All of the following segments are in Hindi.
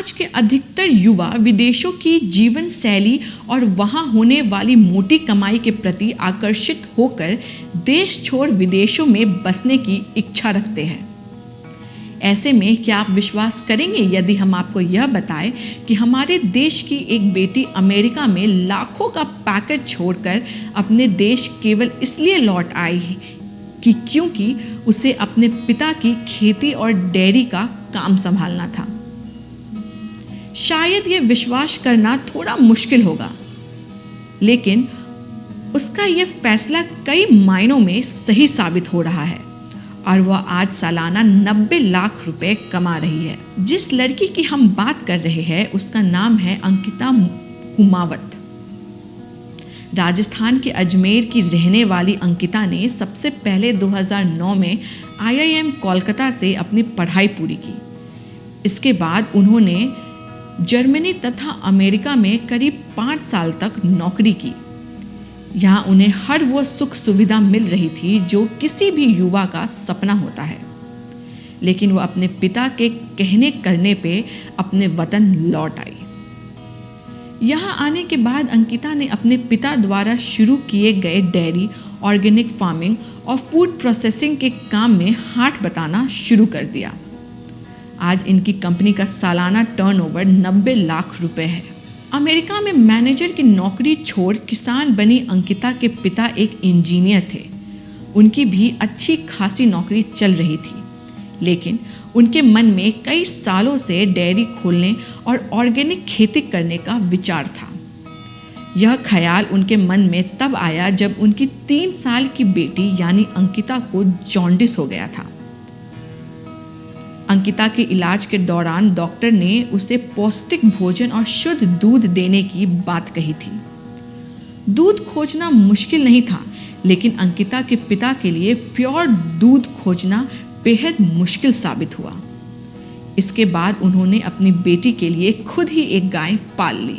आज के अधिकतर युवा विदेशों की जीवन शैली और वहां होने वाली मोटी कमाई के प्रति आकर्षित होकर देश छोड़ विदेशों में बसने की इच्छा रखते हैं। ऐसे में क्या आप विश्वास करेंगे यदि हम आपको यह बताएं कि हमारे देश की एक बेटी अमेरिका में लाखों का पैकेज छोड़कर अपने देश केवल इसलिए लौट आई है कि क्योंकि उसे अपने पिता की खेती और डेयरी का काम संभालना था। शायद ये विश्वास करना थोड़ा मुश्किल होगा, लेकिन उसका ये फैसला कई मायनों में सही साबित हो रहा है और वह आज सालाना 90 लाख रुपए कमा रही है। जिस लड़की की हम बात कर रहे हैं उसका नाम है अंकिता कुमावत। राजस्थान के अजमेर की रहने वाली अंकिता ने सबसे पहले 2009 में IIM कोलकाता से अपनी पढ़ाई पूरी की। इसके बाद उन्होंने जर्मनी तथा अमेरिका में करीब 5 साल तक नौकरी की। यहाँ उन्हें हर वो सुख सुविधा मिल रही थी जो किसी भी युवा का सपना होता है, लेकिन वो अपने पिता के कहने करने पे अपने वतन लौट आई। यहाँ आने के बाद अंकिता ने अपने पिता द्वारा शुरू किए गए डेयरी, ऑर्गेनिक फार्मिंग और फूड प्रोसेसिंग के काम में हाथ बटाना शुरू कर दिया। आज इनकी कंपनी का सालाना टर्नओवर 90 लाख रुपए है। अमेरिका में मैनेजर की नौकरी छोड़ किसान बनी अंकिता के पिता एक इंजीनियर थे। उनकी भी अच्छी खासी नौकरी चल रही थी, लेकिन उनके मन में कई सालों से डेयरी खोलने और ऑर्गेनिक खेती करने का विचार था। यह ख्याल उनके मन में तब आया जब उनकी 3 साल की बेटी यानी अंकिता को जॉन्डिस हो गया था। अंकिता के इलाज के दौरान डॉक्टर ने उसे पौष्टिक भोजन और शुद्ध दूध देने की बात कही थी। दूध खोजना मुश्किल नहीं था, लेकिन अंकिता के पिता के लिए प्योर दूध खोजना बेहद मुश्किल साबित हुआ। इसके बाद उन्होंने अपनी बेटी के लिए खुद ही एक गाय पाल ली।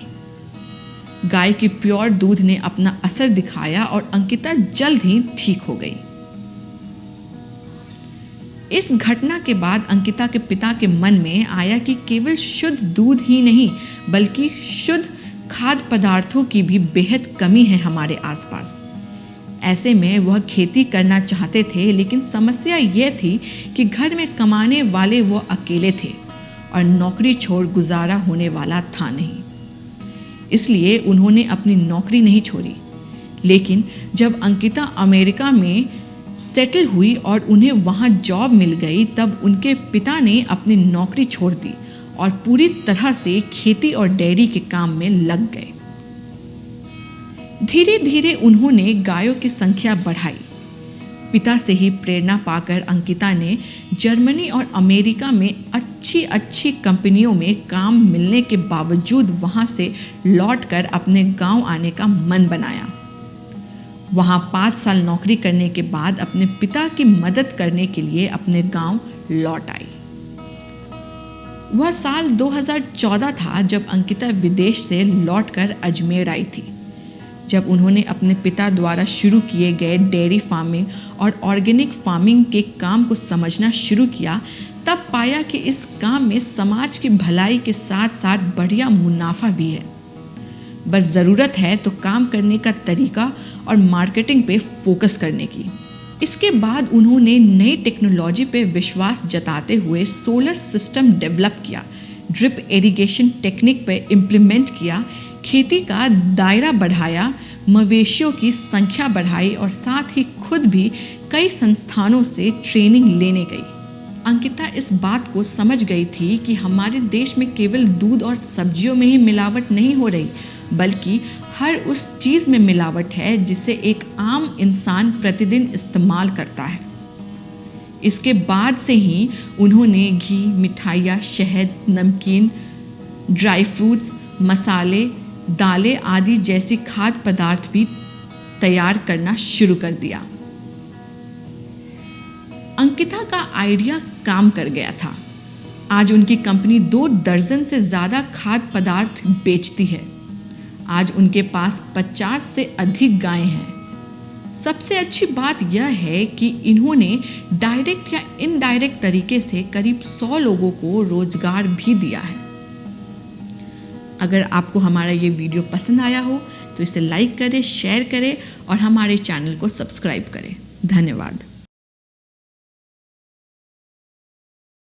गाय की प्योर दूध ने अपना असर दिखाया और अंकिता जल्द ही ठीक हो गई। इस घटना के बाद अंकिता के पिता के मन में आया कि केवल शुद्ध दूध ही नहीं बल्कि शुद्ध खाद्य पदार्थों की भी बेहद कमी है हमारे आसपास। ऐसे में वह खेती करना चाहते थे, लेकिन समस्या यह थी कि घर में कमाने वाले वो अकेले थे और नौकरी छोड़ गुजारा होने वाला था नहीं। इसलिए उन्होंने अपनी नौकरी नहीं छोड़ी। लेकिन जब अंकिता अमेरिका में सेटल हुई और उन्हें वहाँ जॉब मिल गई, तब उनके पिता ने अपनी नौकरी छोड़ दी और पूरी तरह से खेती और डेयरी के काम में लग गए। धीरे धीरे उन्होंने गायों की संख्या बढ़ाई। पिता से ही प्रेरणा पाकर अंकिता ने जर्मनी और अमेरिका में अच्छी कंपनियों में काम मिलने के बावजूद वहां से लौटकर अपने गांव आने का मन बनाया। वहां 5 साल नौकरी करने के बाद अपने पिता की मदद करने के लिए अपने गांव लौट आई। वह साल 2014 था जब अंकिता विदेश से लौटकर अजमेर आई थी। जब उन्होंने अपने पिता द्वारा शुरू किए गए डेयरी फार्मिंग और ऑर्गेनिक फार्मिंग के काम को समझना शुरू किया, तब पाया कि इस काम में समाज की भलाई के साथ साथ बढ़िया मुनाफा भी है। बस ज़रूरत है तो काम करने का तरीका और मार्केटिंग पे फोकस करने की। इसके बाद उन्होंने नई टेक्नोलॉजी पे विश्वास जताते हुए सोलर सिस्टम डेवलप किया, ड्रिप इरिगेशन टेक्निक पे इम्प्लीमेंट किया, खेती का दायरा बढ़ाया, मवेशियों की संख्या बढ़ाई और साथ ही खुद भी कई संस्थानों से ट्रेनिंग लेने गई। अंकिता इस बात को समझ गई थी कि हमारे देश में केवल दूध और सब्जियों में ही मिलावट नहीं हो रही, बल्कि हर उस चीज़ में मिलावट है जिसे एक आम इंसान प्रतिदिन इस्तेमाल करता है। इसके बाद से ही उन्होंने घी, मिठाइयाँ, शहद, नमकीन, ड्राई फ्रूट्स, मसाले, दालें आदि जैसी खाद्य पदार्थ भी तैयार करना शुरू कर दिया। अंकिता का आइडिया काम कर गया था। आज उनकी कंपनी 2 दर्जन से ज़्यादा खाद्य पदार्थ बेचती है। आज उनके पास 50 से अधिक गायें हैं। सबसे अच्छी बात यह है कि इन्होंने डायरेक्ट या इनडायरेक्ट तरीके से करीब 100 लोगों को रोजगार भी दिया है। अगर आपको हमारा ये वीडियो पसंद आया हो तो इसे लाइक करें, शेयर करें और हमारे चैनल को सब्सक्राइब करें। धन्यवाद।